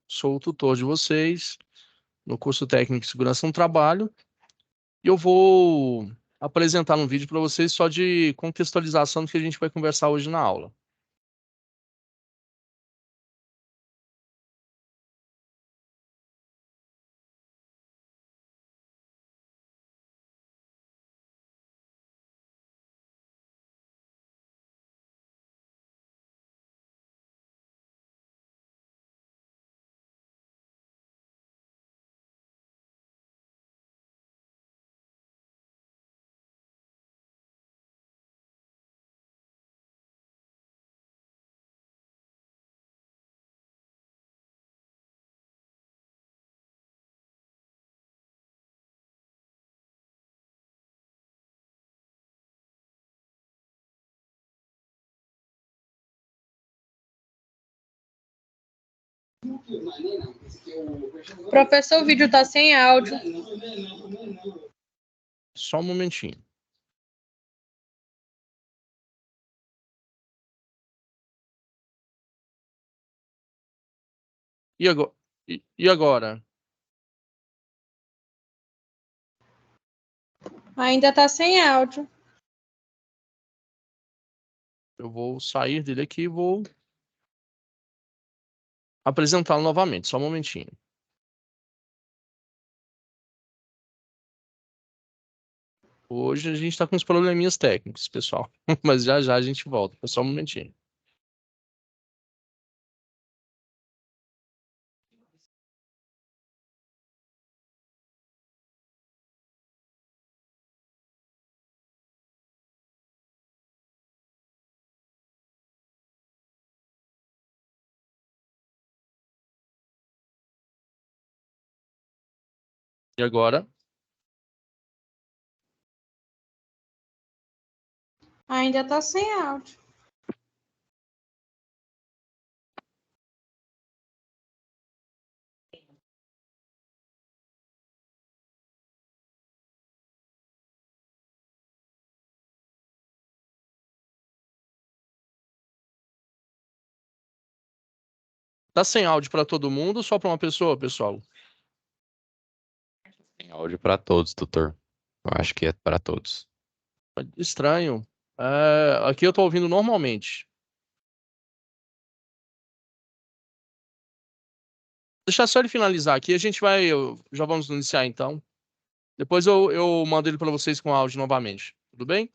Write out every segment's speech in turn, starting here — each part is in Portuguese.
Sou o tutor de vocês no curso técnico de segurança no trabalho e eu vou apresentar um vídeo para vocês só de contextualização do que a gente vai conversar hoje na aula. Professor, o vídeo tá sem áudio. Só um momentinho. E agora? E agora? Ainda tá sem áudio. Eu vou sair dele aqui e vou apresentá-lo novamente. Só um momentinho. Hoje a gente está com uns probleminhas técnicos, pessoal. Mas já já a gente volta. Só um momentinho. E agora? Ainda tá sem áudio. Tá sem áudio para todo mundo ou só para uma pessoa, pessoal? Tem áudio para todos, tutor. Eu acho que é para todos. Estranho. Aqui eu tô ouvindo normalmente. Deixar só ele finalizar aqui, a gente vai. Já vamos iniciar então. Depois eu mando ele para vocês com áudio novamente. Tudo bem?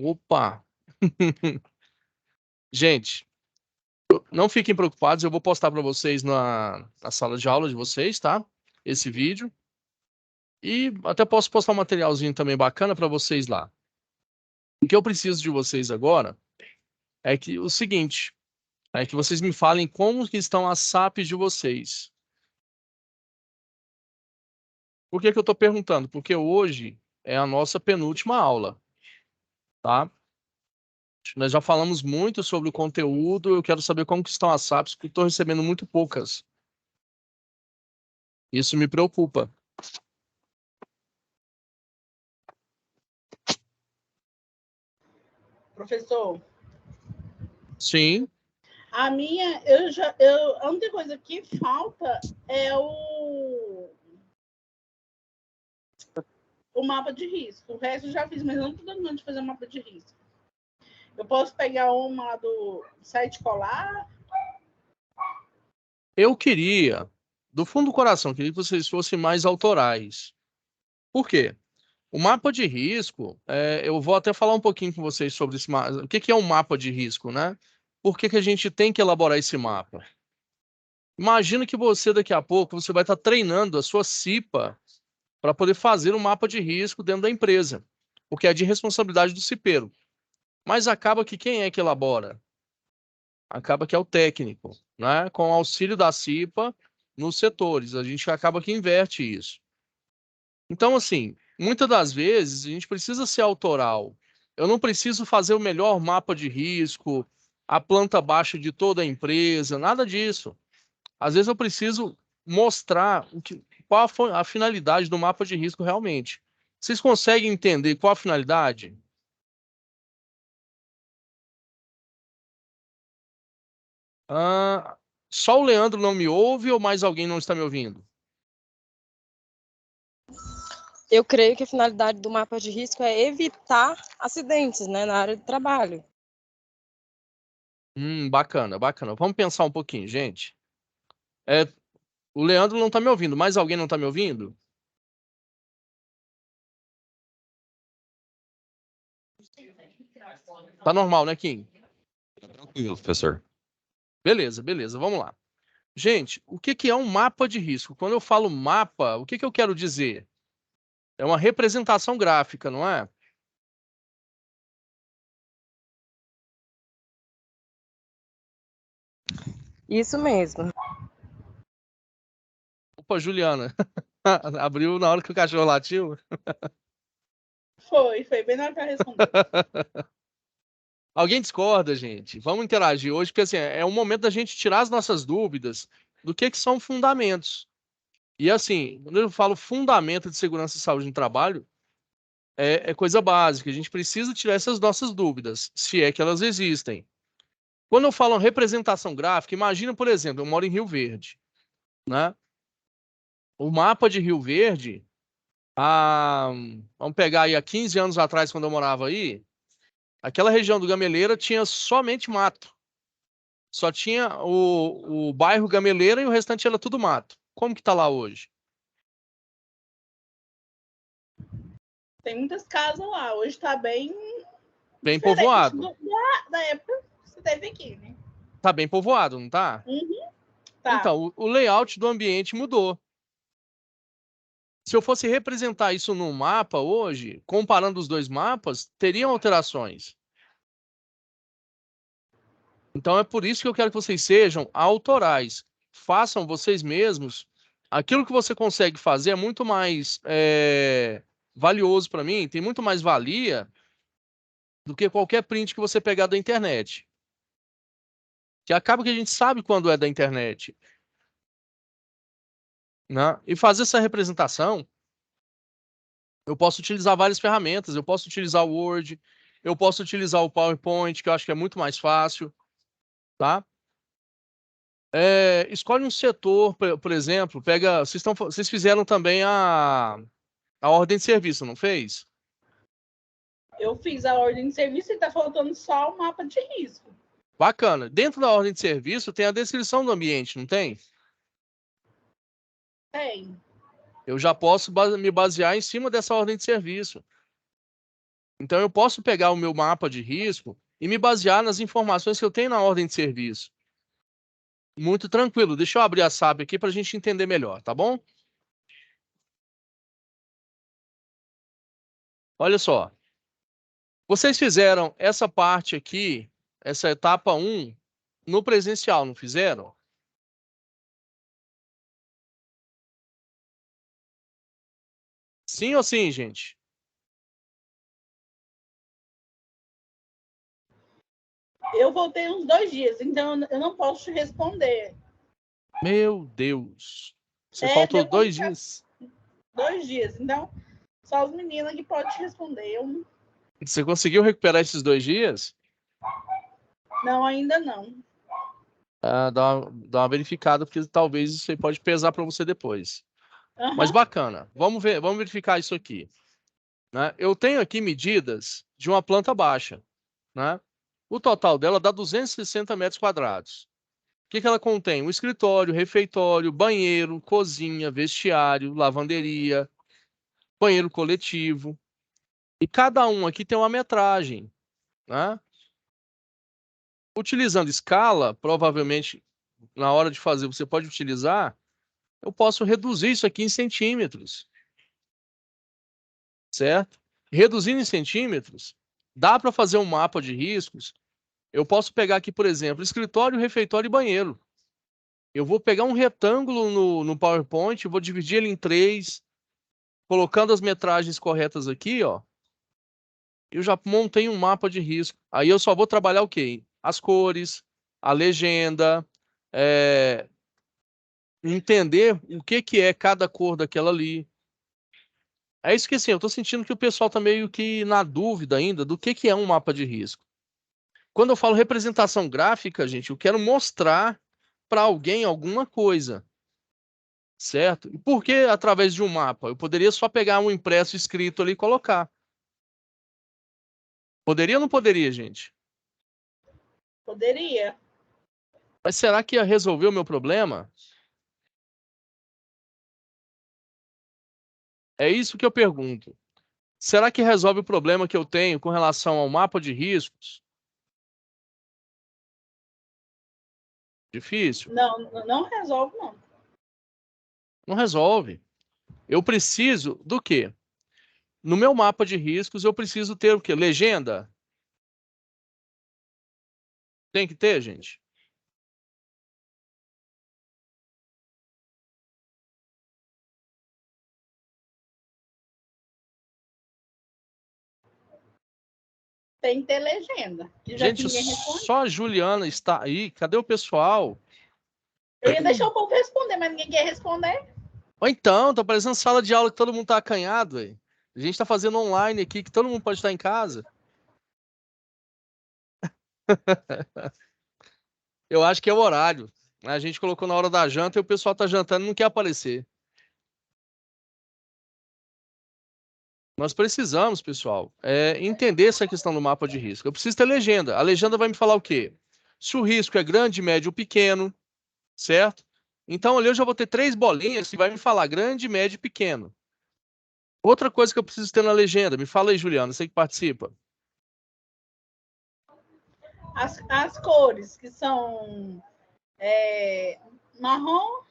Opa! Gente, não fiquem preocupados, eu vou postar para vocês na sala de aula de vocês, tá? Esse vídeo. E até posso postar um materialzinho também bacana para vocês lá. O que eu preciso de vocês agora é que o seguinte, é que vocês me falem como que estão as SAPs de vocês. Por que que eu estou perguntando? Porque hoje é a nossa penúltima aula, tá? Nós já falamos muito sobre o conteúdo, eu quero saber como que estão as SAPs, porque estou recebendo muito poucas. Isso me preocupa. Professor, Sim, a minha, a única coisa que falta é o mapa de risco. O resto eu já fiz, mas eu não estou dando conta de fazer o mapa de risco. Eu posso pegar uma do site escolar? eu queria, do fundo do coração, queria que vocês fossem mais autorais. Por quê? O mapa de risco, eu vou até falar um pouquinho com vocês sobre esse mapa. O que que é um mapa de risco, né? Por que que a gente tem que elaborar esse mapa? Imagina que você, daqui a pouco, você vai estar treinando a sua CIPA para poder fazer um mapa de risco dentro da empresa, porque é de responsabilidade do cipeiro. Mas acaba que quem é que elabora? Acaba que é o técnico, né? Com o auxílio da CIPA nos setores. A gente acaba que inverte isso. Então, assim, muitas das vezes a gente precisa ser autoral. Eu não preciso fazer o melhor mapa de risco, a planta baixa de toda a empresa, nada disso. Às vezes eu preciso mostrar qual foi a finalidade do mapa de risco realmente. Vocês conseguem entender qual a finalidade? Ah, só o Leandro não me ouve ou mais alguém não está me ouvindo? Eu creio que a finalidade do mapa de risco é evitar acidentes, né, na área de trabalho. Bacana, bacana. Vamos pensar um pouquinho, gente. O Leandro não está me ouvindo. Mais alguém não está me ouvindo? Tá normal, né, Kim? Tranquilo, professor. Beleza, beleza. Vamos lá. Gente, o que que é um mapa de risco? Quando eu falo mapa, o que que eu quero dizer? É uma representação gráfica, não é? Isso mesmo. Opa, Juliana. Abriu na hora que o cachorro latiu? Foi bem na hora que eu respondi. Alguém discorda, gente? Vamos interagir hoje, porque assim, é um momento da gente tirar as nossas dúvidas do que são fundamentos. E assim, quando eu falo fundamento de segurança e saúde no trabalho, é coisa básica. A gente precisa tirar essas nossas dúvidas, se é que elas existem. Quando eu falo representação gráfica, imagina, por exemplo, eu moro em Rio Verde, né? O mapa de Rio Verde, vamos pegar aí há 15 anos atrás, quando eu morava aí, aquela região do Gameleira tinha somente mato. Só tinha o bairro Gameleira e o restante era tudo mato. Como que tá lá hoje? Tem muitas casas lá. Hoje está bem Bem diferente povoado. da época que você teve aqui, né? Tá bem povoado, não tá? Tá. Então, o layout do ambiente mudou. Se eu fosse representar isso num mapa hoje, comparando os dois mapas, teriam alterações. Então é por isso que eu quero que vocês sejam autorais. Façam vocês mesmos. Aquilo que você consegue fazer é muito mais valioso para mim, tem muito mais valia do que qualquer print que você pegar da internet. Que acaba que a gente sabe quando é da internet, né? E fazer essa representação, eu posso utilizar várias ferramentas. Eu posso utilizar o Word, eu posso utilizar o PowerPoint, que eu acho que é muito mais fácil, tá? Escolhe um setor, por exemplo, pega. Vocês fizeram também a ordem de serviço, não fez? Eu fiz a ordem de serviço e tá faltando só o mapa de risco. Bacana. Dentro da ordem de serviço tem a descrição do ambiente, não tem? Tem. Eu já posso me basear em cima dessa ordem de serviço. Então, eu posso pegar o meu mapa de risco e me basear nas informações que eu tenho na ordem de serviço. Muito tranquilo. Deixa eu abrir a SAP aqui para a gente entender melhor, tá bom? Olha só. Vocês fizeram essa parte aqui, essa etapa 1, no presencial, não fizeram? Sim ou sim, gente? Eu voltei uns 2 dias, então eu não posso te responder. Meu Deus. Você É, faltou deu 2 dias. 2 dias, então só as meninas que podem te responder. Eu Você conseguiu recuperar esses 2 dias? não, ainda não. Ah, dá uma verificada, porque talvez isso aí pode pesar para você depois. Mas Aham. bacana. Vamos ver, vamos verificar isso aqui, né? Eu tenho aqui medidas de uma planta baixa, né? O total dela dá 260 metros quadrados. O que que ela contém? Um escritório, refeitório, banheiro, cozinha, vestiário, lavanderia, banheiro coletivo. E cada um aqui tem uma metragem, né? Utilizando escala, provavelmente na hora de fazer você pode utilizar, eu posso reduzir isso aqui em centímetros, certo? Reduzindo em centímetros, dá para fazer um mapa de riscos. Eu posso pegar aqui, por exemplo, escritório, refeitório e banheiro. Eu vou pegar um retângulo no PowerPoint, vou dividir ele em 3, colocando as metragens corretas aqui, ó. Eu já montei um mapa de risco. Aí eu só vou trabalhar o quê? As cores, a legenda, entender o que que é cada cor daquela ali. É isso que assim, eu tô sentindo que o pessoal tá meio que na dúvida ainda do que é um mapa de risco. Quando eu falo representação gráfica, gente, eu quero mostrar para alguém alguma coisa, certo? E por que através de um mapa? Eu poderia só pegar um impresso escrito ali e colocar. Poderia ou não poderia, gente? Poderia. Mas será que ia resolver o meu problema? É isso que eu pergunto. Será que resolve o problema que eu tenho com relação ao mapa de riscos? Difícil? Não, não resolve, não. Não resolve. Eu preciso do quê? No meu mapa de riscos, eu preciso ter o quê? Legenda? Tem que ter, gente? Tem que ter legenda. E já que Gente, ninguém responde. só a Juliana está aí. Cadê o pessoal? Eu ia deixar o povo responder, mas ninguém quer responder. Ou então, tá parecendo sala de aula que todo mundo tá acanhado, velho. A gente tá fazendo online aqui, que todo mundo pode estar em casa. Eu acho que é o horário. A gente colocou na hora da janta e o pessoal tá jantando e não quer aparecer. Nós precisamos, pessoal, entender essa questão do mapa de risco. Eu preciso ter legenda. A legenda vai me falar o quê? Se o risco é grande, médio ou pequeno, certo? Então ali eu já vou ter 3 bolinhas que vai me falar grande, médio e pequeno. Outra coisa que eu preciso ter na legenda, me fala aí, Juliana, você que participa. As cores, que são marrom.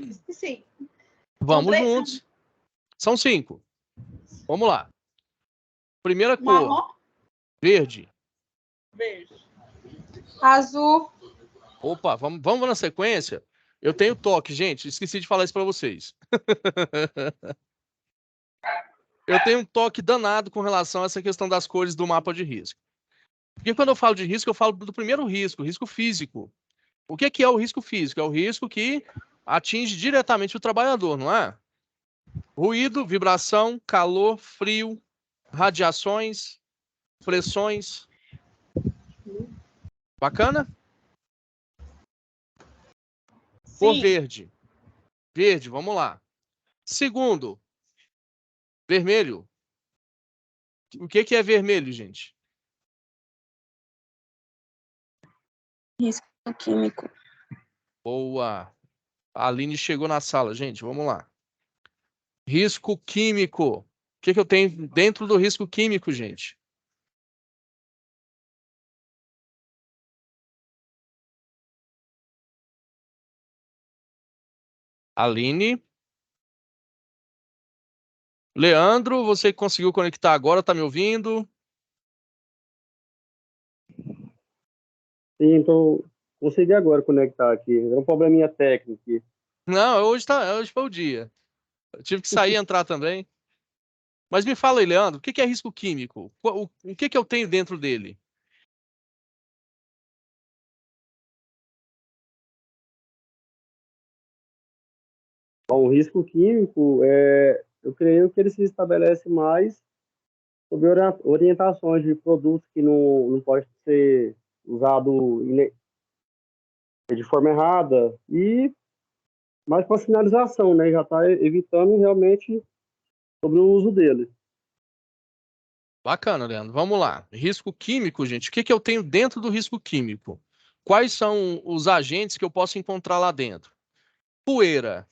Esqueci. Vamos três, juntos. São 5. Vamos lá. Primeira cor, marrom, verde. verde. Azul. Opa, vamos na sequência. Eu tenho toque, gente. Esqueci de falar isso para vocês. Eu tenho um toque danado com relação a essa questão das cores do mapa de risco. Porque quando eu falo de risco, eu falo do primeiro risco, risco físico. O que é o risco físico? É o risco que atinge diretamente o trabalhador, não é? Ruído, vibração, calor, frio, radiações, pressões. Bacana? Cor Sim. verde. Verde, vamos lá. Segundo, vermelho. O que é vermelho, gente? Risco químico. Boa. A Aline chegou na sala, gente. Vamos lá. Risco químico. O que eu tenho dentro do risco químico, gente? Aline. Leandro, você conseguiu conectar agora, tá me ouvindo? Sim, então consegui agora conectar aqui. É um probleminha técnico aqui. Não, hoje foi o dia. Eu tive que sair e entrar também. Mas me fala aí, Leandro, o que é risco químico? O que eu tenho dentro dele? Bom, o risco químico, eu creio que ele se estabelece mais sobre orientações de produtos que não pode ser usado de forma errada e mais com a sinalização, né? Já está evitando realmente sobre o uso dele. Bacana, Leandro. Vamos lá. Risco químico, gente. O que eu tenho dentro do risco químico? Quais são os agentes que eu posso encontrar lá dentro? Poeira.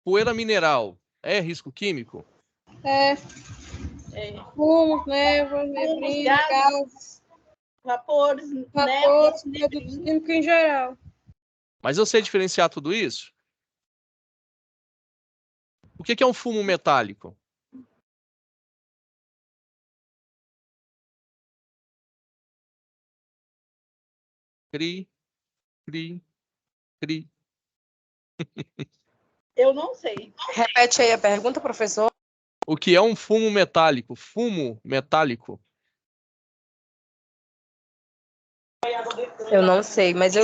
Poeira mineral. É risco químico? É, É, fumos, névoa, neblina, gases, vapores, vapores, névoas, produtos neblina. químicos em geral. Mas eu sei diferenciar tudo isso? O que é um fumo metálico? Cri, cri, cri. Eu não sei. Repete aí a pergunta, professor. O que é um fumo metálico? Fumo metálico. Eu não sei, mas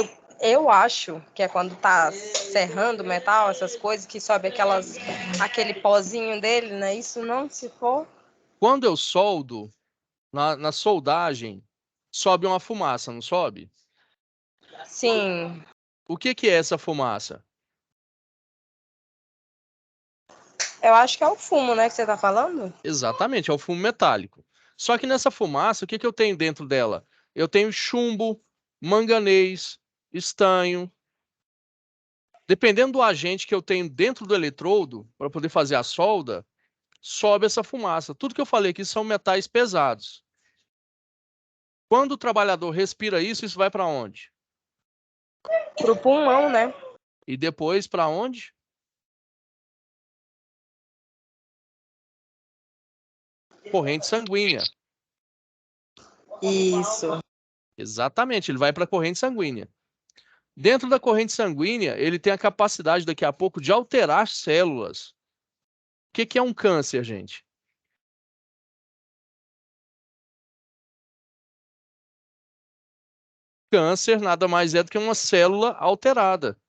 eu acho que é quando tá serrando metal, essas coisas, que sobe aquele pozinho dele, né? Isso não, se for. Quando eu soldo, na soldagem, sobe uma fumaça, não sobe? Sim, O que é essa fumaça? eu acho que é o fumo, né, que você tá falando? Exatamente, é o fumo metálico. Só que nessa fumaça, o que eu tenho dentro dela? Eu tenho chumbo, manganês, estanho. Dependendo do agente que eu tenho dentro do eletrodo, para poder fazer a solda, sobe essa fumaça. Tudo que eu falei aqui são metais pesados. Quando o trabalhador respira isso, isso vai para onde? Pro pulmão, né? E depois para onde? Corrente sanguínea. Isso. Exatamente, ele vai para a corrente sanguínea. Dentro da corrente sanguínea, ele tem a capacidade daqui a pouco de alterar células. O que é um câncer, gente? Câncer nada mais é do que uma célula alterada,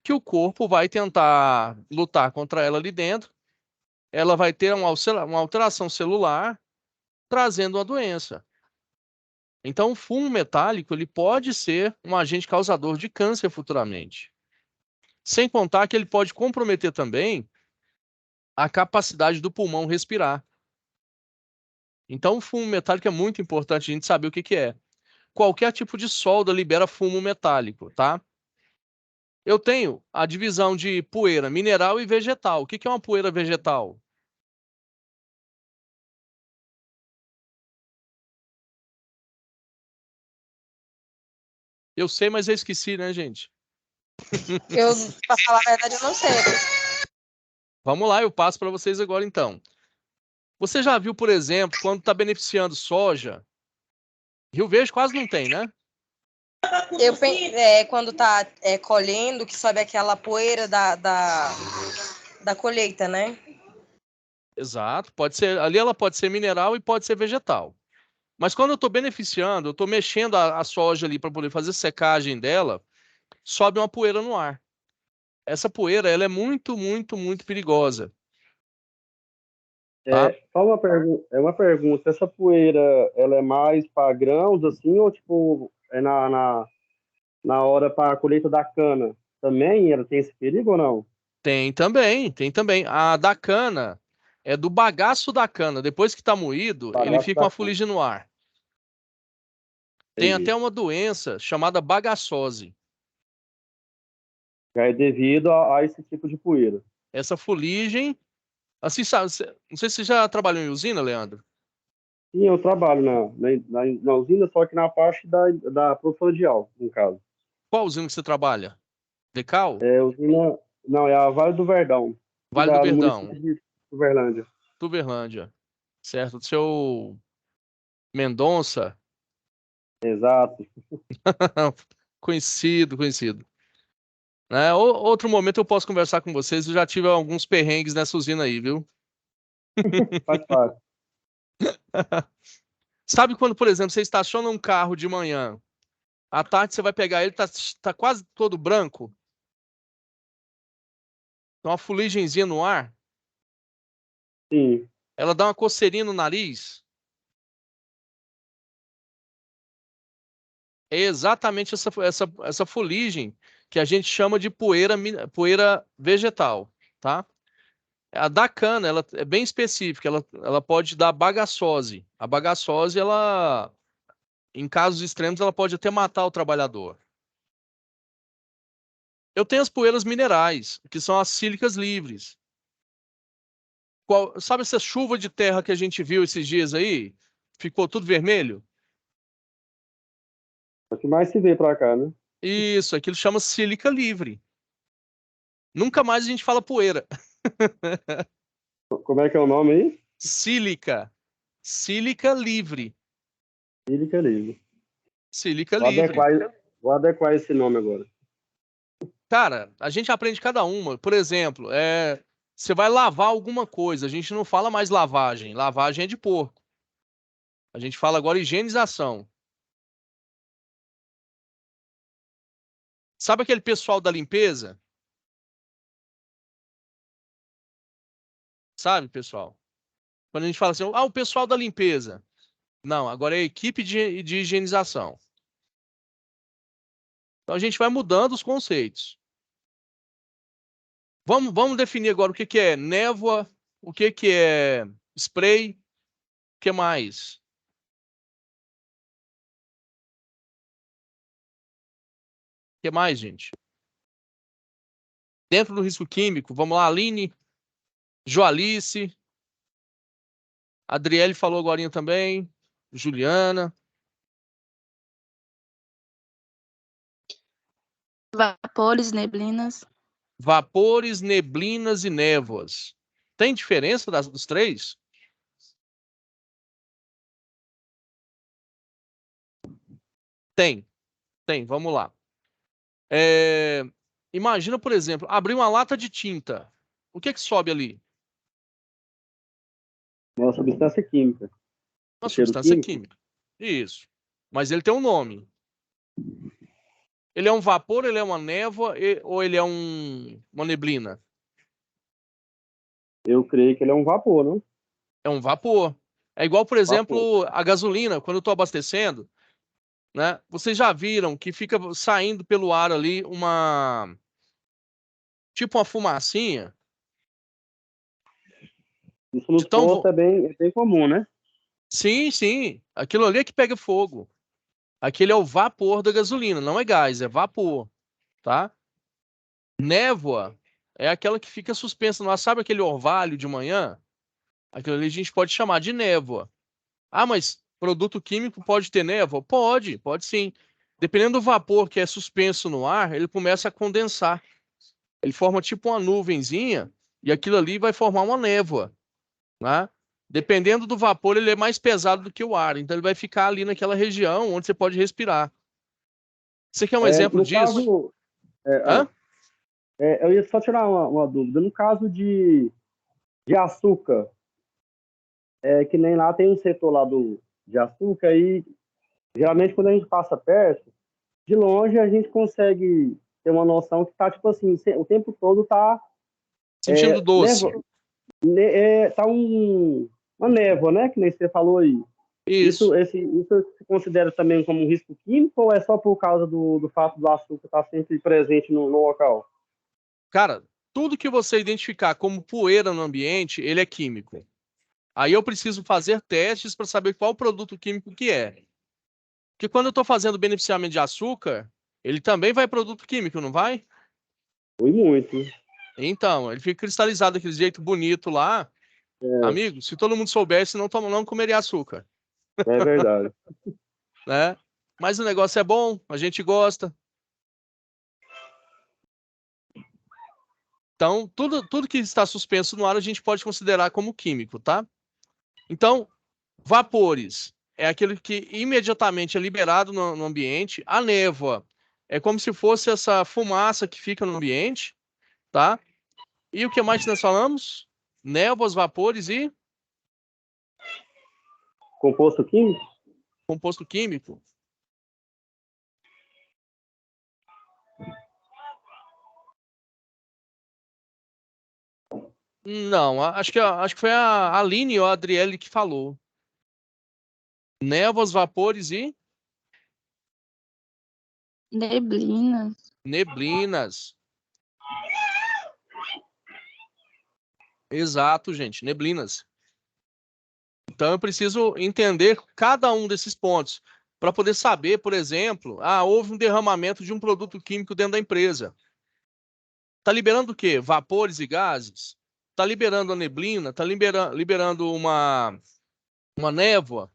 que o corpo vai tentar lutar contra ela ali dentro. Ela vai ter uma alteração celular, trazendo uma doença. Então, o fumo metálico ele pode ser um agente causador de câncer futuramente. Sem contar que ele pode comprometer também a capacidade do pulmão respirar. Então, o fumo metálico é muito importante a gente saber o que é. Qualquer tipo de solda libera fumo metálico, tá? Eu tenho a divisão de poeira mineral e vegetal. O que é uma poeira vegetal? Eu sei, mas eu esqueci, né, gente? Pra falar a verdade, eu não sei. Vamos lá, eu passo para vocês agora então. Você já viu, por exemplo, quando está beneficiando soja? Rio Verde quase não tem, né? Quando tá colhendo, que sobe aquela poeira da colheita, né? Exato, pode ser, ali ela pode ser mineral e pode ser vegetal. Mas quando eu estou beneficiando, eu estou mexendo a soja ali para poder fazer secagem dela, sobe uma poeira no ar. Essa poeira, ela é muito, muito, muito perigosa, tá? Só uma pergunta, essa poeira, ela é mais para grãos, assim, ou tipo, na hora para a colheita da cana? Também ela tem esse perigo ou não? Tem também, tem também. A da cana é do bagaço da cana. Depois que está moído, ele Bagaço fica da uma cana, fuligem no ar. Tem até entendi. uma doença chamada bagaçose. Já é devido a esse tipo de poeira. Essa fuligem Assim, sabe, não sei se você já trabalhou em usina, Leandro. Sim, eu trabalho na usina, só que na parte da produção de álcool, no caso. Qual usina que você trabalha? Decal? É usina, não, é a Vale do Verdão, Vale do no município Verdão, de Uberlândia. Tuberlândia. Certo? Do seu Mendonça. Exato. Conhecido, conhecido. Né? Outro momento eu posso conversar com vocês. Eu já tive alguns perrengues nessa usina aí, viu? Faz parte. Sabe quando, por exemplo, você estaciona um carro de manhã, à tarde você vai pegar ele, tá quase todo branco, tem uma fuligenzinha no ar, Sim. ela dá uma coceirinha no nariz. É exatamente essa fuligem que a gente chama de poeira vegetal, tá? A da cana, ela é bem específica, ela pode dar bagaçose. A bagaçose, ela, em casos extremos, ela pode até matar o trabalhador. Eu tenho as poeiras minerais, que são as sílicas livres. Sabe essa chuva de terra que a gente viu esses dias aí? Ficou tudo vermelho? É o que mais se vê pra cá, né? Isso, aquilo chama sílica livre. Nunca mais a gente fala poeira. Como é que é o nome aí? Sílica. Sílica livre. Sílica livre. Sílica Vou livre. adequar, vou adequar esse nome agora. Cara, a gente aprende cada uma. Por exemplo, você vai lavar alguma coisa. A gente não fala mais lavagem. Lavagem é de porco. A gente fala agora higienização. Sabe aquele pessoal da limpeza? Sabe, pessoal? Quando a gente fala assim, o pessoal da limpeza. Não, agora é a equipe de higienização. Então a gente vai mudando os conceitos. Vamos definir agora o que é névoa, o que é spray, o que mais? O que mais, gente? Dentro do risco químico, vamos lá, Aline, Joalice, Adriele falou agora também, Juliana. Vapores, neblinas. Vapores, neblinas e névoas. Tem diferença dos três? Tem, vamos lá. Imagina, por exemplo, abrir uma lata de tinta. O que sobe ali? Uma substância química. Uma Cheiro substância químico? química. Isso. Mas ele tem um nome. Ele é um vapor, ele é uma névoa ou ele é uma neblina? Eu creio que ele é um vapor, não? É um vapor. É igual, por Vapor. exemplo, a gasolina, quando eu estou abastecendo, né? Vocês já viram que fica saindo pelo ar ali tipo uma fumacinha? Isso nos Então, postos é bem comum, né? sim, sim. Aquilo ali é que pega fogo. Aquele é o vapor da gasolina, não é gás, é vapor, tá? Névoa é aquela que fica suspensa no ar. Sabe aquele orvalho de manhã? Aquilo ali a gente pode chamar de névoa. Ah, mas produto químico pode ter névoa? Pode sim. Dependendo do vapor que é suspenso no ar, ele começa a condensar. Ele forma tipo uma nuvenzinha e aquilo ali vai formar uma névoa, né? Dependendo do vapor, ele é mais pesado do que o ar, então ele vai ficar ali naquela região onde você pode respirar. Você quer um exemplo No disso? caso, Hã? eu ia só tirar uma dúvida. No caso de açúcar, que nem lá tem um setor lá de açúcar e geralmente quando a gente passa perto, de longe a gente consegue ter uma noção que tá tipo assim, o tempo todo tá Sentindo doce. tá uma névoa, né? Que nem você falou aí. Isso. Isso se considera também como um risco químico ou é só por causa do fato do açúcar estar sempre presente no local? Cara, tudo que você identificar como poeira no ambiente, ele é químico. Aí eu preciso fazer testes para saber qual produto químico que é. Porque quando eu estou fazendo beneficiamento de açúcar, ele também vai produto químico, não vai? Foi muito. Então, ele fica cristalizado daquele jeito bonito lá. Amigo, se todo mundo soubesse, não comeria açúcar, É verdade. né? Mas o negócio é bom, a gente gosta. Então, tudo que está suspenso no ar, a gente pode considerar como químico, tá? Então, vapores é aquele que imediatamente é liberado no ambiente. A névoa é como se fosse essa fumaça que fica no ambiente, tá? E o que mais nós falamos? Névoas, vapores e Composto químico? composto químico. Não, acho que foi a Aline ou a Adriele que falou. Névoas, vapores e Neblinas. neblinas. Exato, gente, neblinas. Então eu preciso entender cada um desses pontos para poder saber, por exemplo, houve um derramamento de um produto químico dentro da empresa. Está liberando o quê? Vapores e gases? Está liberando a neblina? Está liberando uma névoa?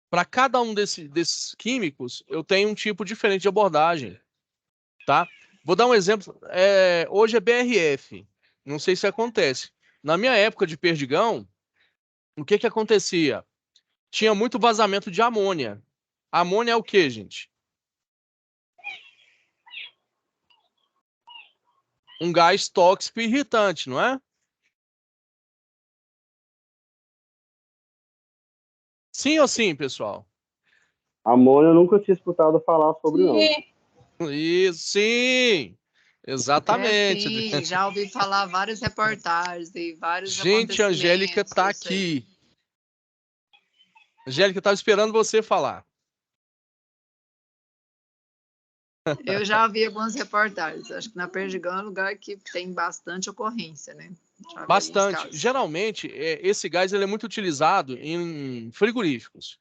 Para cada um desses químicos, eu tenho um tipo diferente de abordagem, tá? Vou dar um exemplo. Hoje é BRF. Não sei se acontece. Na minha época de Perdigão, o que acontecia? Tinha muito vazamento de amônia. Amônia é o quê, gente? Um gás tóxico e irritante, não é? Sim ou sim, pessoal? Amônia eu nunca tinha escutado falar sobre, não. Isso, sim! Exatamente. Sim, já ouvi falar várias reportagens e vários Gente, a Angélica está aqui. Angélica, eu estava esperando você falar. Eu já vi algumas reportagens. Acho que na Perdigão é um lugar que tem bastante ocorrência, né? Bastante. Geralmente, esse gás ele é muito utilizado em frigoríficos,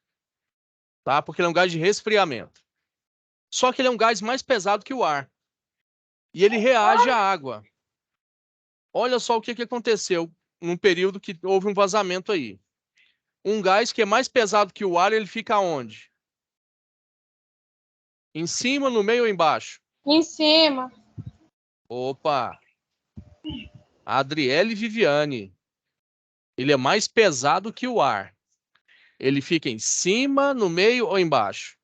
tá? Porque ele é um gás de resfriamento. Só que ele é um gás mais pesado que o ar. E ele reage à água. Olha só o que aconteceu num período que houve um vazamento aí. Um gás que é mais pesado que o ar, ele fica onde? Em cima, no meio ou embaixo? Em cima. Opa! Adriele Viviane. Ele é mais pesado que o ar. Ele fica em cima, no meio ou embaixo?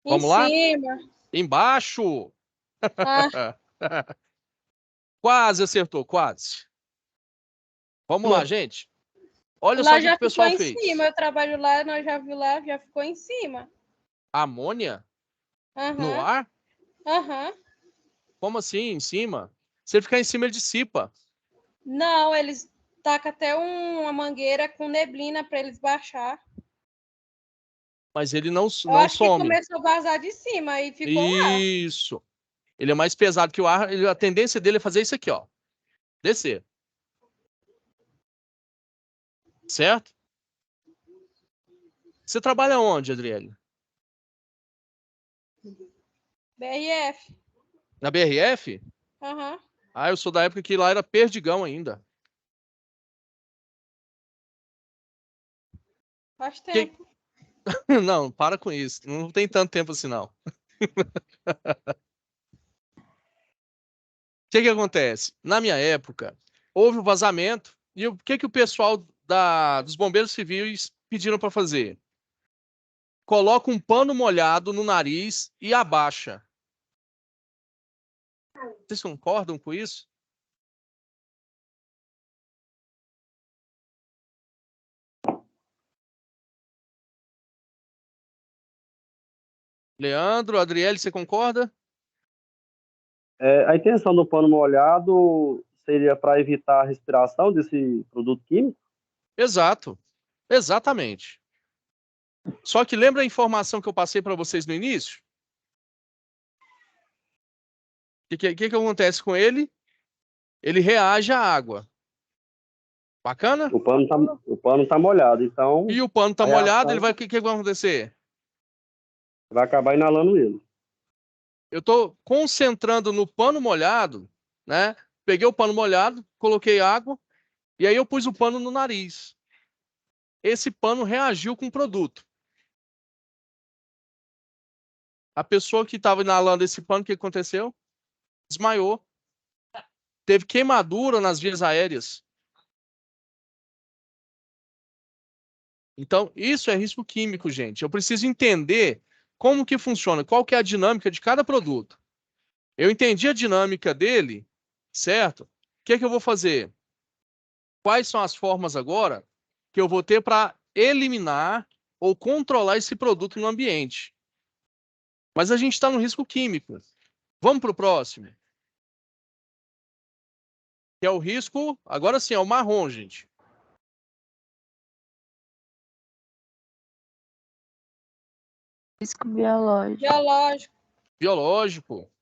Vamos lá? Em cima. Embaixo! Quase acertou, quase. Vamos lá, gente. Olha só Lá o que já o pessoal ficou em fez. cima. Eu trabalho lá, nós já viu lá, já ficou em cima. Amônia? No Aham. ar? Aham. Como assim, em cima? Se ele ficar em cima, ele dissipa. Não, eles tacam até uma mangueira com neblina para eles baixar. Mas ele não Eu acho que some. começou a vazar de cima e ficou lá. Isso. Ele é mais pesado que o ar. A tendência dele é fazer isso aqui, ó. Descer. Certo? Você trabalha onde, Adriele? BRF. Na BRF? Aham. Eu sou da época que lá era Perdigão ainda. Faz tempo. Não, para com isso. Não tem tanto tempo assim, não. O que acontece? Na minha época, houve um vazamento e o que o pessoal dos bombeiros civis pediram para fazer? Coloca um pano molhado no nariz e abaixa. Vocês concordam com isso? Leandro, Adriele, você concorda? A intenção do pano molhado seria para evitar a respiração desse produto químico? Exato. Exatamente. Só que lembra a informação que eu passei para vocês no início? O que acontece com ele? Ele reage à água. Bacana? O pano tá molhado, então... E o pano está molhado, o que vai acontecer? Vai acabar inalando ele. Eu estou concentrando no pano molhado, né? Peguei o pano molhado, coloquei água, e aí eu pus o pano no nariz. Esse pano reagiu com o produto. A pessoa que estava inalando esse pano, o que aconteceu? Desmaiou. Teve queimadura nas vias aéreas. Então, isso é risco químico, gente. Eu preciso entender como que funciona, qual que é a dinâmica de cada produto. Eu entendi a dinâmica dele, certo? O que é que eu vou fazer? Quais são as formas agora que eu vou ter para eliminar ou controlar esse produto no ambiente? Mas a gente está no risco químico. Vamos para o próximo. Que é o risco, agora sim, é o marrom, gente. Risco biológico. Biológico. Biológico.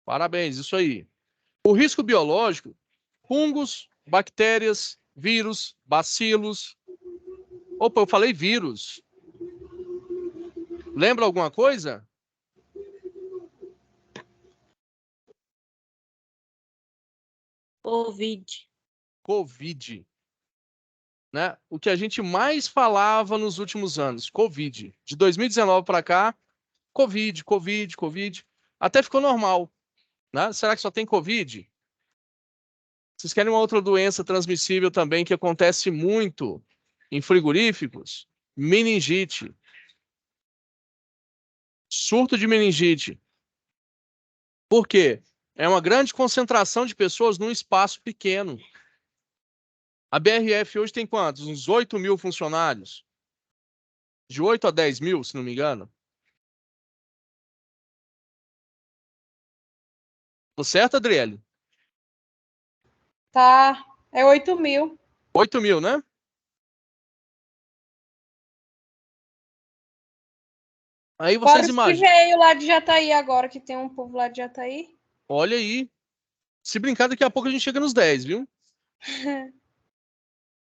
Parabéns, isso aí. O risco biológico, fungos, bactérias, vírus, bacilos. Opa, eu falei vírus. Lembra alguma coisa? Covid. Covid. Né? O que a gente mais falava nos últimos anos, Covid. De 2019 para cá, Covid, Covid, Covid. Até ficou normal. Né? Será que só tem Covid? Vocês querem uma outra doença transmissível também que acontece muito em frigoríficos? Meningite. Surto de meningite. Por quê? É uma grande concentração de pessoas num espaço pequeno. A BRF hoje tem quantos? Uns 8 mil funcionários? De 8 a 10 mil, se não me engano. Tô certo, Adriele? Tá. É 8.000. 8 mil, né? Aí Fora vocês os que imaginam. veio lá de Jataí agora, que tem um povo lá de Jataí. Olha aí. Se brincar, daqui a pouco a gente chega nos 10, viu?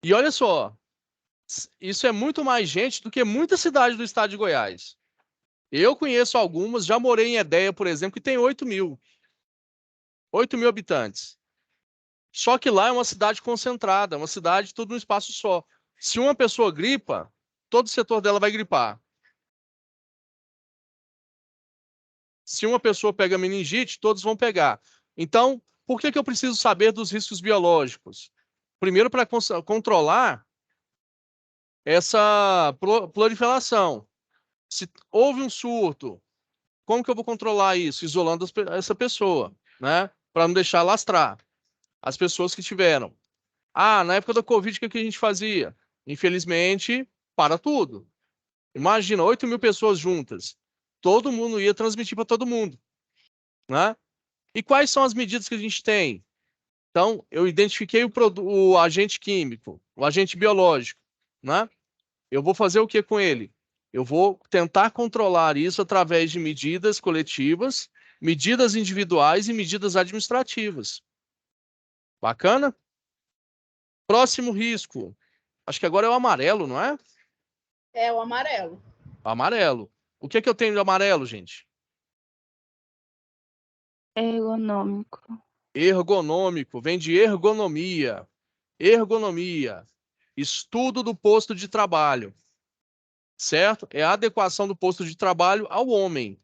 E olha só. Isso é muito mais gente do que muita cidade do estado de Goiás. Eu conheço algumas, já morei em Edéia, por exemplo, que tem 8 mil. 8 mil habitantes. Só que lá é uma cidade concentrada, uma cidade tudo num espaço só. Se uma pessoa gripa, todo o setor dela vai gripar. Se uma pessoa pega meningite, todos vão pegar. Então, por que eu preciso saber dos riscos biológicos? Primeiro, para controlar essa proliferação. Se houve um surto, como que eu vou controlar isso? Isolando essa pessoa, né? Para não deixar lastrar as pessoas que tiveram. Ah, na época da Covid, o que a gente fazia? Infelizmente, para tudo. Imagina, 8 mil pessoas juntas. Todo mundo ia transmitir para todo mundo, né? E quais são as medidas que a gente tem? Então, eu identifiquei o agente químico, o agente biológico, né? Eu vou fazer o que com ele? Eu vou tentar controlar isso através de medidas coletivas, medidas individuais e medidas administrativas. Bacana? Próximo risco. Acho que agora é o amarelo, não é? É o amarelo. Amarelo. O que é que eu tenho de amarelo, gente? Ergonômico. Ergonômico. Vem de ergonomia. Ergonomia. Estudo do posto de trabalho. Certo? É a adequação do posto de trabalho ao homem.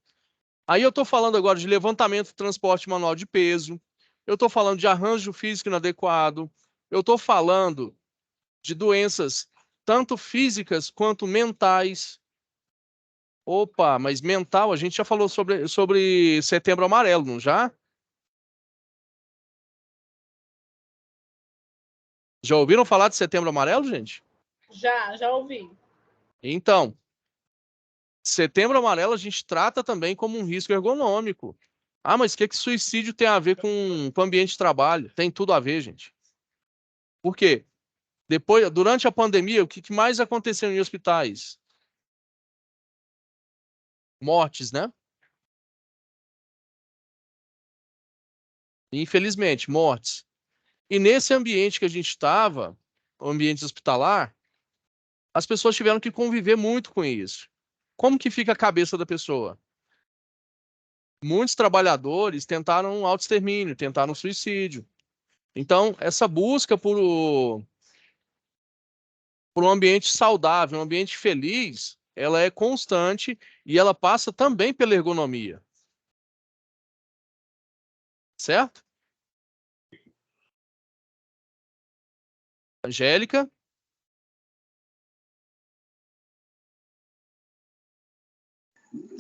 Aí eu estou falando agora de levantamento e transporte manual de peso. Eu estou falando de arranjo físico inadequado. Eu estou falando de doenças tanto físicas quanto mentais. Opa, mas mental, a gente já falou sobre Setembro Amarelo, não já? Já ouviram falar de Setembro Amarelo, gente? Já ouvi. Então, Setembro Amarelo a gente trata também como um risco ergonômico. Ah, mas o que suicídio tem a ver com o ambiente de trabalho? Tem tudo a ver, gente. Por quê? Durante a pandemia, o que mais aconteceu em hospitais? Mortes, né? Infelizmente, mortes. E nesse ambiente que a gente estava, o ambiente hospitalar, as pessoas tiveram que conviver muito com isso. Como que fica a cabeça da pessoa? muitos trabalhadores tentaram autoextermínio, tentaram suicídio. Então, essa busca por um ambiente saudável, um ambiente feliz, ela é constante e ela passa também pela ergonomia. Certo? Angélica?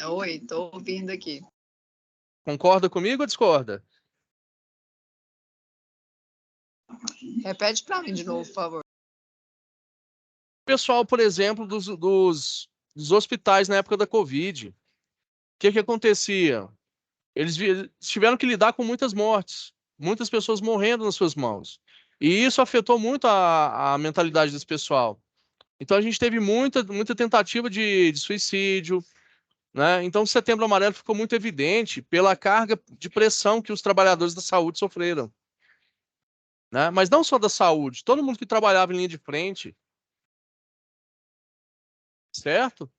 Oi, estou ouvindo aqui. Concorda comigo ou discorda? Repete para mim de novo, por favor. O pessoal, por exemplo, dos hospitais na época da Covid, o que acontecia? Eles tiveram que lidar com muitas mortes, muitas pessoas morrendo nas suas mãos. E isso afetou muito a mentalidade desse pessoal. Então a gente teve muita tentativa de suicídio, né? Então o Setembro Amarelo ficou muito evidente pela carga de pressão que os trabalhadores da saúde sofreram, né? Mas não só da saúde, todo mundo que trabalhava em linha de frente, certo?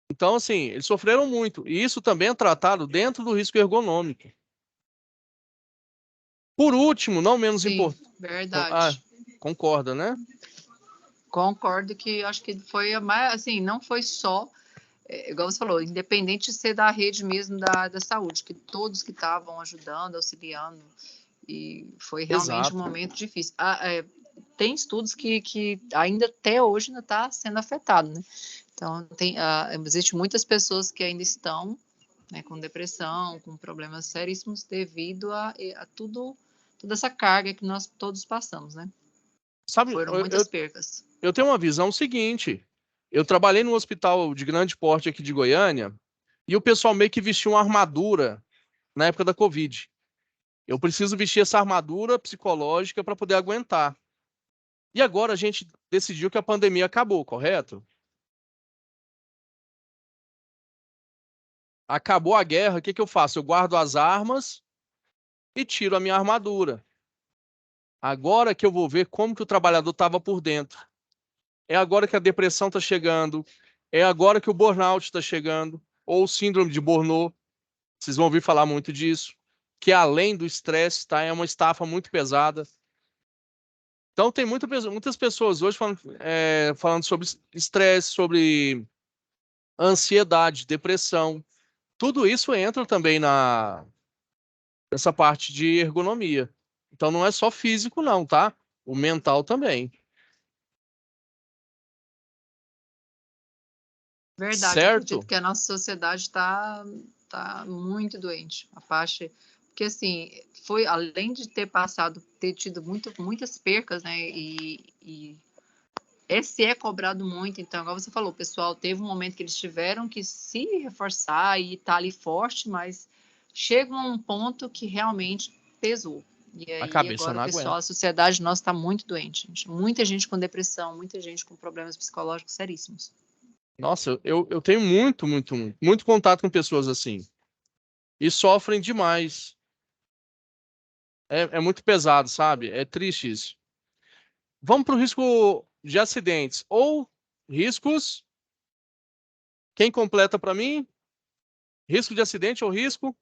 Então, assim, eles sofreram muito. E isso também é tratado dentro do risco ergonômico. Por último, não menos Sim, importante. verdade. Concorda, né? Concordo que acho que foi a mais, assim, não foi só, igual você falou, independente de ser da rede mesmo da saúde, que todos que estavam ajudando, auxiliando, e foi realmente um Exato. momento difícil. Tem estudos que ainda até hoje ainda está sendo afetado, né? Então, existe muitas pessoas que ainda estão, né, com depressão, com problemas seríssimos devido a toda essa carga que nós todos passamos, né? Sabe, Foram muitas percas. Eu tenho uma visão seguinte. Eu trabalhei num hospital de grande porte aqui de Goiânia e o pessoal meio que vestia uma armadura na época da Covid. Eu preciso vestir essa armadura psicológica para poder aguentar. E agora a gente decidiu que a pandemia acabou, correto? Acabou a guerra, o que eu faço? Eu guardo as armas e tiro a minha armadura. Agora que eu vou ver como que o trabalhador estava por dentro. É agora que a depressão está chegando. É agora que o burnout está chegando. Ou o síndrome de Burnout. Vocês vão ouvir falar muito disso. Que além do estresse, tá? É uma estafa muito pesada. Então tem muitas pessoas hoje falando sobre estresse, sobre ansiedade, depressão. Tudo isso entra também nessa parte de ergonomia. Então não é só físico, não, tá? O mental também. Verdade, Certo? acredito que a nossa sociedade está muito doente. A parte, porque assim, foi além de ter tido muitas percas, né? E esse é cobrado muito. Então, igual você falou, o pessoal teve um momento que eles tiveram que se reforçar e estar ali forte, mas chega um ponto que realmente pesou. E A aí cabeça agora não o pessoal, aguenta. a sociedade nossa está muito doente, gente. Muita gente com depressão, muita gente com problemas psicológicos seríssimos. Nossa, eu tenho muito contato com pessoas assim. E sofrem demais. É muito pesado, sabe? É triste isso. Vamos para o risco de acidentes. Ou riscos. Quem completa para mim? Risco de acidente ou risco?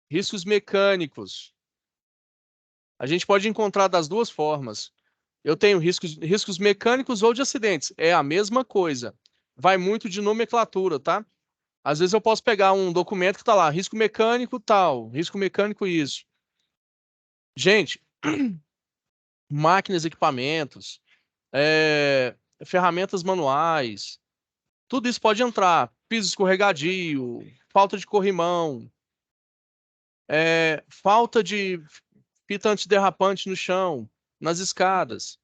Riscos mecânicos. A gente pode encontrar das duas formas. Eu tenho riscos mecânicos ou de acidentes. É a mesma coisa. Vai muito de nomenclatura, tá? Às vezes eu posso pegar um documento que está lá, risco mecânico tal, risco mecânico isso. Gente, máquinas, equipamentos, ferramentas manuais, tudo isso pode entrar. Piso escorregadio, falta de corrimão, falta de fita antiderrapante no chão, nas escadas.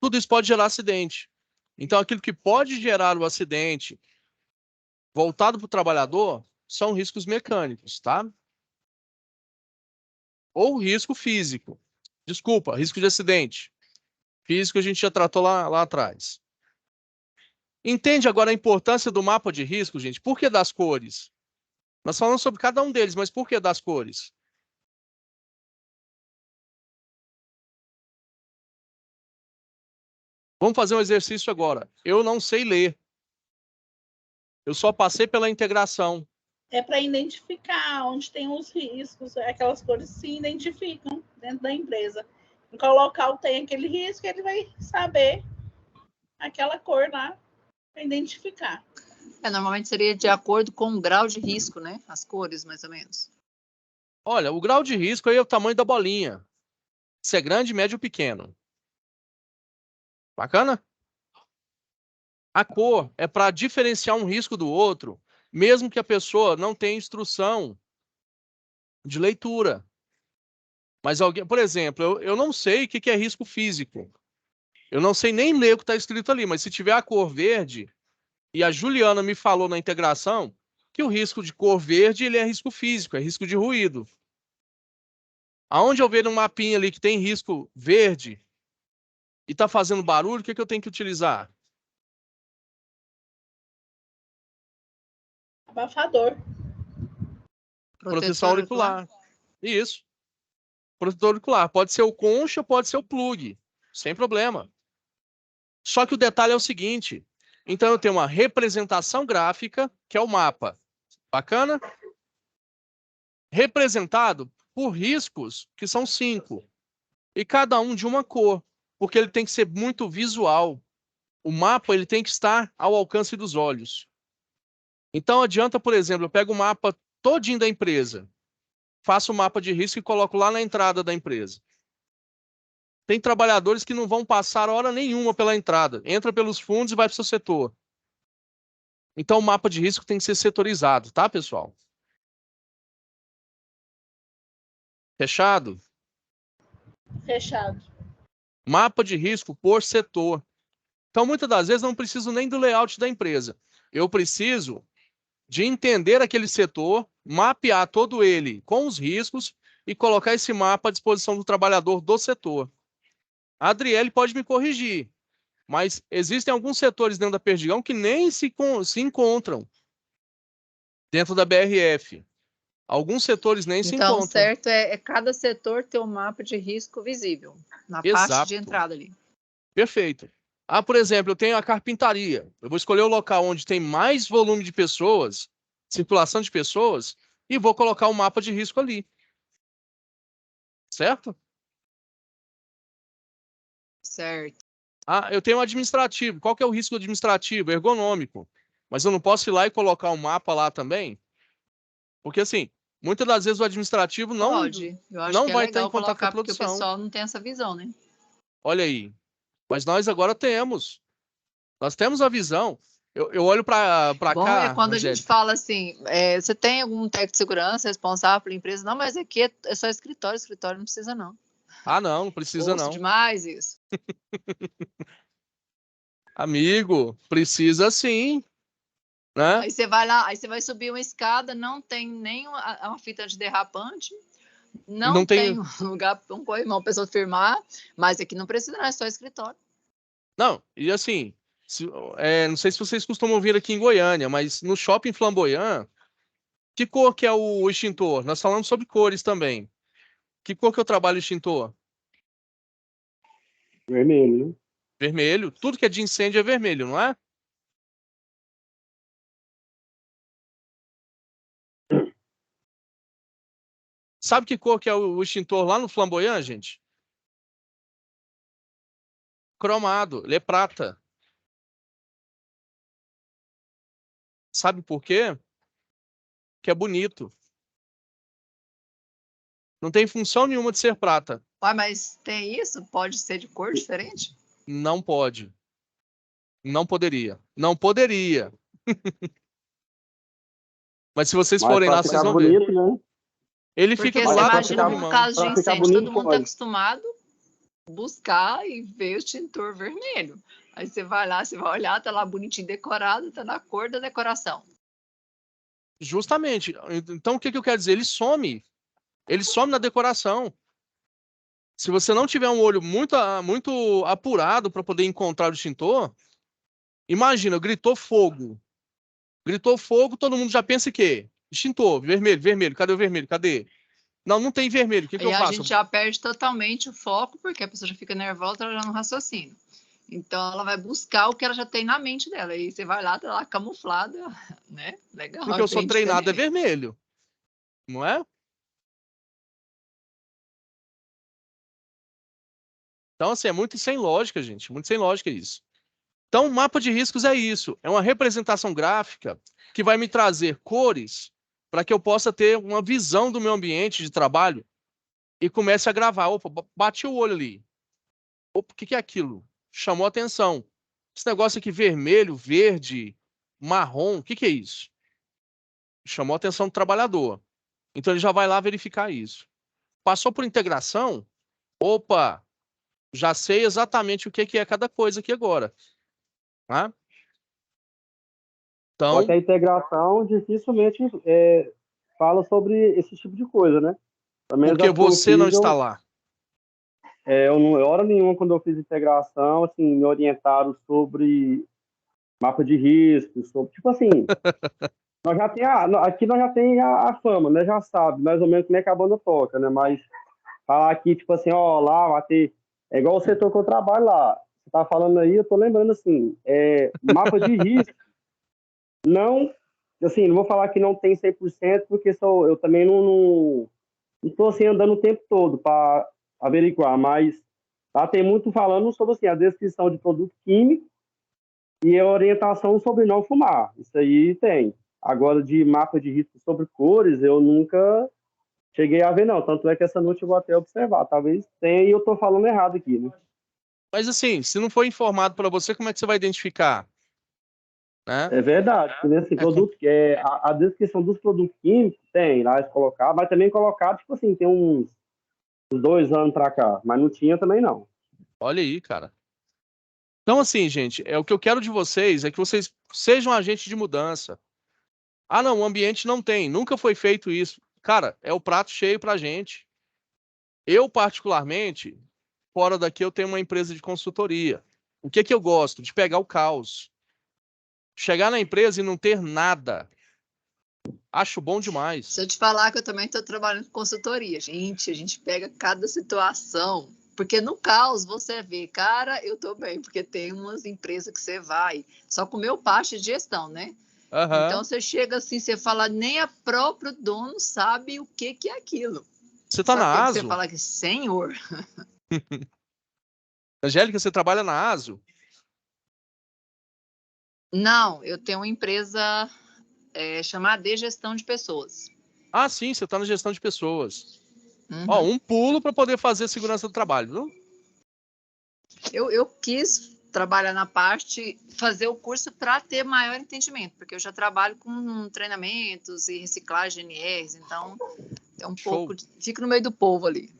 Tudo isso pode gerar acidente. Então, aquilo que pode gerar o acidente voltado para o trabalhador são riscos mecânicos, tá? Ou risco físico. Desculpa, risco de acidente. Físico a gente já tratou lá atrás. Entende agora a importância do mapa de risco, gente? Por que das cores? Nós falamos sobre cada um deles, mas por que das cores? Vamos fazer um exercício agora. Eu não sei ler. Eu só passei pela integração. É para identificar onde tem os riscos, aquelas cores se identificam dentro da empresa. Em qual local tem aquele risco, ele vai saber aquela cor lá para identificar. Normalmente seria de acordo com o grau de risco, né? As cores, mais ou menos. Olha, o grau de risco aí é o tamanho da bolinha. Se é grande, médio ou pequeno. Bacana? A cor é para diferenciar um risco do outro, mesmo que a pessoa não tenha instrução de leitura. Mas alguém, por exemplo, eu não sei o que é risco físico. Eu não sei nem ler o que está escrito ali, mas se tiver a cor verde, e a Juliana me falou na integração que o risco de cor verde ele é risco físico, é risco de ruído. Aonde eu ver um mapinha ali que tem risco verde e está fazendo barulho, o que eu tenho que utilizar? Abafador. Proteção auricular. Isso. Protetor auricular. Pode ser o concha, pode ser o plug. Sem problema. Só que o detalhe é o seguinte. Então, eu tenho uma representação gráfica, que é o mapa. Bacana? Representado por riscos, que são 5. E cada um de uma cor. Porque ele tem que ser muito visual. O mapa ele tem que estar ao alcance dos olhos. Então, adianta, por exemplo, eu pego o mapa todinho da empresa, faço o mapa de risco e coloco lá na entrada da empresa. Tem trabalhadores que não vão passar hora nenhuma pela entrada. Entra pelos fundos e vai para o seu setor. Então, o mapa de risco tem que ser setorizado, tá, pessoal? Fechado? Fechado. Mapa de risco por setor. Então, muitas das vezes, não preciso nem do layout da empresa. Eu preciso de entender aquele setor, mapear todo ele com os riscos e colocar esse mapa à disposição do trabalhador do setor. A Adriele pode me corrigir, mas existem alguns setores dentro da Perdigão que nem se encontram dentro da BRF. Alguns setores nem se encontram. Então, certo é cada setor ter um mapa de risco visível na parte de entrada ali. Perfeito. Por exemplo, eu tenho a carpintaria. Eu vou escolher o local onde tem mais volume de pessoas, circulação de pessoas, e vou colocar o mapa de risco ali. Certo? Certo. Eu tenho um administrativo. Qual que é o risco administrativo? Ergonômico. Mas eu não posso ir lá e colocar um mapa lá também? Porque, assim, muitas das vezes o administrativo não, pode. Eu acho não que vai legal estar em contato com a porque produção. o pessoal não tem essa visão, né? Olha aí. Mas nós agora temos. Nós temos a visão. Eu olho para cá. É quando a gente fala assim, você tem algum técnico de segurança responsável pela empresa? Não, mas aqui é só escritório não precisa não. Não precisa não. Demais isso. Amigo, precisa sim. Né? Aí você vai lá, aí você vai subir uma escada, não tem nem uma fita antiderrapante, não tem um lugar, um corrimão, uma pessoa firmar, mas aqui não precisa, não, é só escritório. Não, e assim, não sei se vocês costumam vir aqui em Goiânia, mas no Shopping Flamboyant, que cor que é o extintor? Nós falamos sobre cores também. Que cor que eu trabalho o extintor? Vermelho, né? Vermelho. Tudo que é de incêndio é vermelho, não é? Sabe que cor que é o extintor lá no Flamboyant, gente? Cromado, ele é prata. Sabe por quê? Que é bonito. Não tem função nenhuma de ser prata. Mas tem isso? Pode ser de cor diferente? Não pode. Não poderia. Não poderia. Mas se vocês forem lá, vocês vão ver. Né? Ele porque fica do lado do imagina um caso de incêndio, bonito, todo mundo está acostumado a buscar e ver o extintor vermelho. Aí você vai lá, você vai olhar, tá lá bonitinho decorado, tá na cor da decoração. Justamente. Então, o que eu quero dizer? Ele some. Ele some na decoração. Se você não tiver um olho muito apurado para poder encontrar o extintor, imagina, gritou fogo. Gritou fogo, todo mundo já pensa que extintor, vermelho, vermelho, cadê o vermelho? Cadê? Não tem vermelho, o que eu faço? A gente já perde totalmente o foco, porque a pessoa já fica nervosa, ela já não raciocina. Então, ela vai buscar o que ela já tem na mente dela. E você vai lá, tá lá camuflada, né? Legal. Porque eu sou bem treinado é diferente. vermelho, não é? Então, assim, é muito sem lógica, gente. Muito sem lógica isso. Então, o mapa de riscos é isso. É uma representação gráfica que vai me trazer cores para que eu possa ter uma visão do meu ambiente de trabalho e comece a gravar. Opa, bati o olho ali. Opa, o que é aquilo? Chamou a atenção. Esse negócio aqui vermelho, verde, marrom, o que é isso? Chamou a atenção do trabalhador. Então, ele já vai lá verificar isso. Passou por integração? Opa, já sei exatamente o que é cada coisa aqui agora. Tá? Só que Então, a integração dificilmente fala sobre esse tipo de coisa, né? Pelo menos porque as que eu você não fiz, está lá. eu não, hora nenhuma, quando eu fiz integração, assim, me orientaram sobre mapa de risco, sobre, tipo assim, nós já tem aqui nós já tem a fama, né? Já sabe mais ou menos como é que a banda toca, né? Mas falar aqui, tipo assim, ó, lá vai ter. É igual o setor que eu trabalho lá. Você tá falando aí, eu tô lembrando assim, mapa de risco, não, assim, não vou falar que não tem 100%, porque eu também não tô assim andando o tempo todo para averiguar, mas lá tem muito falando sobre assim, a descrição de produto químico e a orientação sobre não fumar. Isso aí tem. Agora, de mapa de risco sobre cores, eu nunca cheguei a ver, não. Tanto é que essa noite eu vou até observar. Talvez tenha e eu estou falando errado aqui, né? Mas assim, se não for informado para você, como é que você vai identificar? Né? É verdade. Porque, assim, produto, a descrição dos produtos químicos tem lá colocar, mas também colocar, tipo assim, tem uns 2 anos para cá. Mas não tinha também, não. Olha aí, cara. Então, assim, gente, o que eu quero de vocês é que vocês sejam agentes de mudança. Ah, não, o ambiente não tem, nunca foi feito isso. Cara, é o prato cheio pra gente. Eu, particularmente, fora daqui, eu tenho uma empresa de consultoria. O que eu gosto? De pegar o caos. Chegar na empresa e não ter nada. Acho bom demais. Se eu te falar que eu também estou trabalhando com consultoria, gente, a gente pega cada situação, porque no caos você vê, cara, eu tô bem, porque tem umas empresas que você vai, só com o meu parte de gestão, né? Então você chega assim, você fala, nem a próprio dono sabe o que é aquilo. Você tá Só na que você ASO? fala que, senhor. Angélica, você trabalha na ASO? Não, eu tenho uma empresa chamada de gestão de pessoas. Ah, sim, você tá na gestão de pessoas. Uhum. Ó, um pulo para poder fazer segurança do trabalho, viu? Eu quis trabalhar na parte, fazer o curso para ter maior entendimento, porque eu já trabalho com treinamentos e reciclagem de NRs, então é um pouco, fico no meio do povo ali.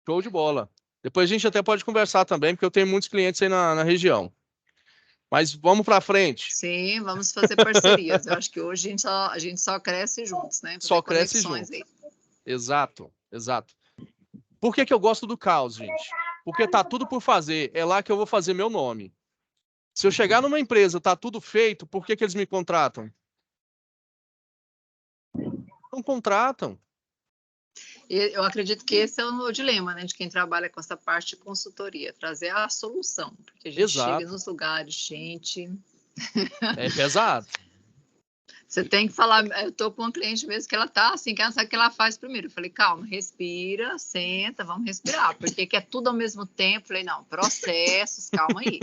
Show de bola. Depois a gente até pode conversar também, porque eu tenho muitos clientes aí na região. Mas vamos para frente. Sim, vamos fazer parcerias. Eu acho que hoje a gente só cresce juntos, né? Fazer só cresce juntos. Aí. Exato, exato. Por que eu gosto do caos, gente? Porque tá tudo por fazer. É lá que eu vou fazer meu nome. Se eu chegar numa empresa, tá tudo feito, por que eles me contratam? Não contratam. Eu acredito que esse é o dilema, né, de quem trabalha com essa parte de consultoria, trazer a solução, porque a gente chega nos lugares, gente... É pesado. Você tem que falar, eu tô com uma cliente mesmo que ela tá assim, que ela sabe o que ela faz primeiro. Eu falei, calma, respira, senta, vamos respirar, porque que é tudo ao mesmo tempo. Eu falei, não, processos, calma aí.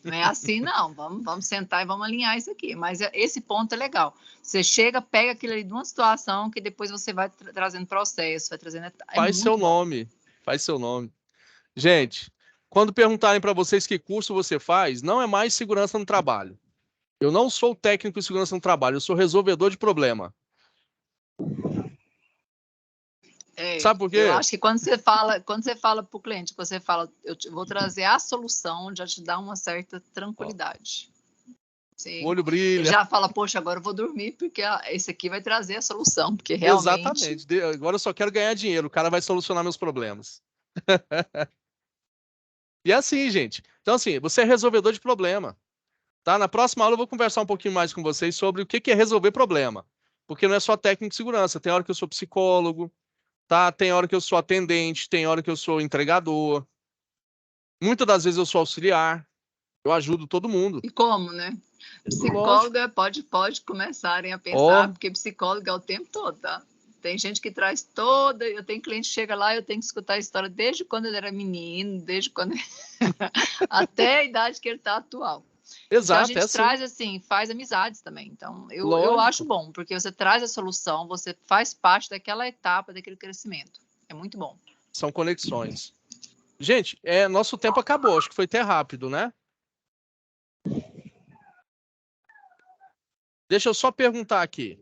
Não é assim, não, vamos sentar e vamos alinhar isso aqui. Mas esse ponto é legal. Você chega, pega aquilo ali de uma situação que depois você vai trazendo processo, vai trazendo... Faz seu nome, faz seu nome. Gente, quando perguntarem para vocês que curso você faz, não é mais segurança no trabalho. Eu não sou técnico em segurança no trabalho, eu sou resolvedor de problema. Sabe por quê? Eu acho que quando você fala para o cliente, você fala, eu vou trazer a solução, já te dá uma certa tranquilidade. Sim. O olho brilha. Ele já fala, poxa, agora eu vou dormir, porque esse aqui vai trazer a solução, porque realmente... Exatamente. Agora eu só quero ganhar dinheiro, o cara vai solucionar meus problemas. E é assim, gente. Então, assim, você é resolvedor de problema. Tá? Na próxima aula eu vou conversar um pouquinho mais com vocês sobre o que é resolver problema. Porque não é só técnico de segurança. Tem hora que eu sou psicólogo, tá? Tem hora que eu sou atendente, tem hora que eu sou entregador. Muitas das vezes eu sou auxiliar. Eu ajudo todo mundo. E como, né? Psicóloga pode começarem a pensar, porque psicóloga é o tempo todo, tá? Tem gente que traz toda... Eu tenho cliente que chega lá, eu tenho que escutar a história desde quando ele era menino, desde quando... até a idade que ele está atual. Exato, então, a gente traz assim, faz amizades também. Então, eu acho bom, porque você traz a solução, você faz parte daquela etapa, daquele crescimento. É muito bom. São conexões. Gente, nosso tempo acabou, acho que foi até rápido, né? Deixa eu só perguntar aqui.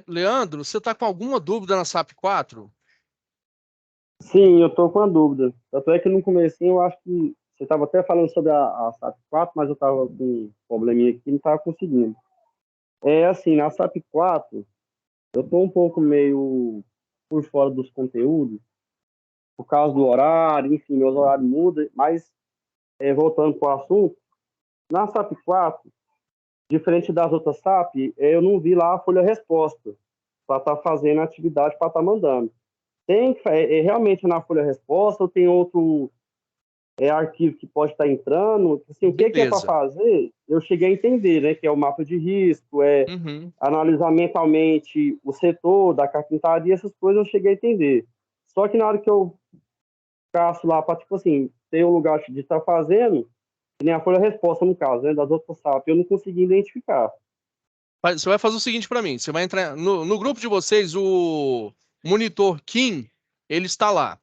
Leandro, você está com alguma dúvida na SAP 4? Sim, eu estou com uma dúvida. Tanto é que no comecinho eu acho que você estava até falando sobre a SAP 4, mas eu estava com um probleminha aqui e não estava conseguindo. Assim, na SAP 4, eu estou um pouco meio por fora dos conteúdos, por causa do horário, enfim, meus horários mudam, mas voltando para o assunto, na SAP 4, diferente das outras SAP, eu não vi lá a folha-resposta para estar fazendo a atividade, para estar mandando. Tem realmente na folha-resposta ou tem outro arquivo que pode estar entrando? Assim, o que é para fazer? Eu cheguei a entender, né? Que é o mapa de risco, analisar mentalmente o setor da carpintaria, essas coisas eu cheguei a entender. Só que na hora que eu caço lá para, tipo assim, ter um lugar de estar fazendo, que nem a folha-resposta, no caso, né? Das outras SAP, eu não consegui identificar. Você vai fazer o seguinte para mim, você vai entrar no grupo de vocês, o monitor Kim, ele está lá.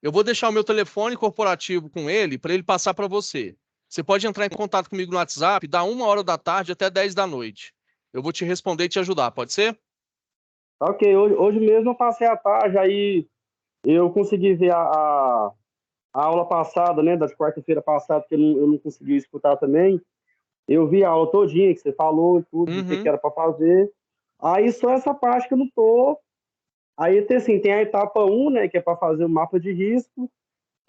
Eu vou deixar o meu telefone corporativo com ele para ele passar para você. Você pode entrar em contato comigo no WhatsApp da 1h da tarde até 10 da noite. Eu vou te responder e te ajudar, pode ser? Ok, hoje mesmo eu passei a tarde, aí eu consegui ver a aula passada, né, da quarta-feira passada, que eu não consegui escutar também. Eu vi a aula todinha que você falou e tudo, o que era para fazer. Aí só essa parte que eu não tô. Aí tem a etapa 1, né, que é para fazer o mapa de risco,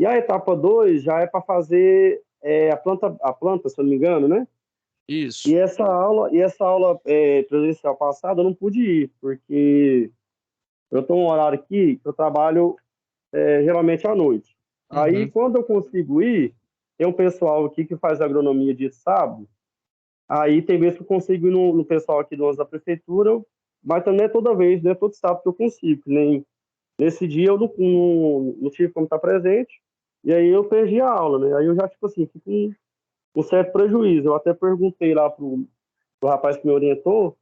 e a etapa 2 já é para fazer a planta, se eu não me engano, né? Isso. E essa aula presencial passada eu não pude ir, porque eu estou num horário aqui que eu trabalho geralmente à noite. Aí, quando eu consigo ir, tem um pessoal aqui que faz agronomia de sábado. Aí, tem vezes que eu consigo ir no pessoal aqui do da prefeitura, mas também é toda vez, né? Todo sábado que eu consigo. Nem nesse dia eu não tive como estar presente, e aí eu perdi a aula, né? Aí eu já, tipo assim, fico com um certo prejuízo. Eu até perguntei lá pro rapaz que me orientou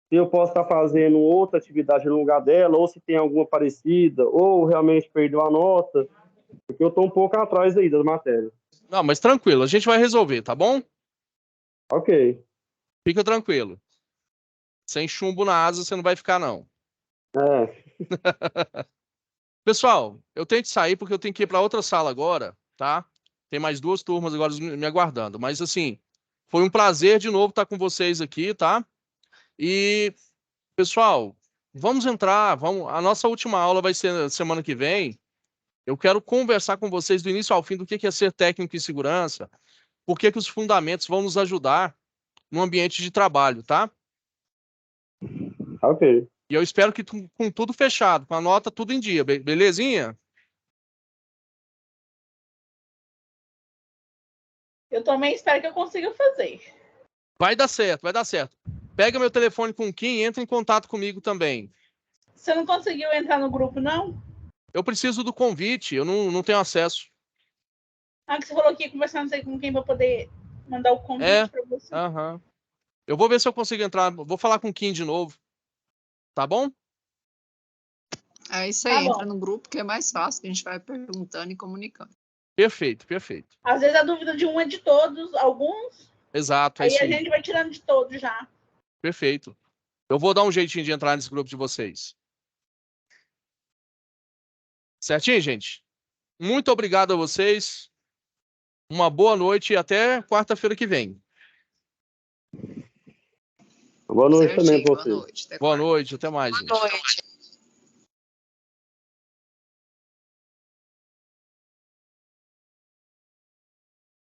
se eu posso estar fazendo outra atividade no lugar dela, ou se tem alguma parecida, ou realmente perdeu a nota, porque eu estou um pouco atrás aí das matérias. Não, mas tranquilo, a gente vai resolver, tá bom? Ok. Fica tranquilo. Sem chumbo na asa você não vai ficar, não. Pessoal, eu tenho que sair porque eu tenho que ir para outra sala agora, tá? Tem mais 2 turmas agora me aguardando. Mas, assim, foi um prazer de novo estar com vocês aqui, tá? E, pessoal, vamos entrar. A nossa última aula vai ser semana que vem. Eu quero conversar com vocês do início ao fim do que é ser técnico em segurança, por que os fundamentos vão nos ajudar no ambiente de trabalho, tá? Ok. E eu espero que com tudo fechado, com a nota tudo em dia, belezinha? Eu também espero que eu consiga fazer. Vai dar certo, vai dar certo. Pega meu telefone com o Kim e entra em contato comigo também. Você não conseguiu entrar no grupo, não? Eu preciso do convite, eu não tenho acesso. Ah, que você falou que ia conversar não sei com quem para poder mandar o convite para você. Eu vou ver se eu consigo entrar, vou falar com o Kim de novo. Tá bom? É isso aí, entra no grupo que é mais fácil, a gente vai perguntando e comunicando. Perfeito, perfeito. Às vezes a dúvida de um é de todos, alguns. Exato, é aí isso a aí. gente vai tirando de todos já. Perfeito. Eu vou dar um jeitinho de entrar nesse grupo de vocês. Certinho, gente? Muito obrigado a vocês. Uma boa noite e até quarta-feira que vem. Boa noite também para vocês. Boa noite. Boa noite, até mais, gente. Boa noite.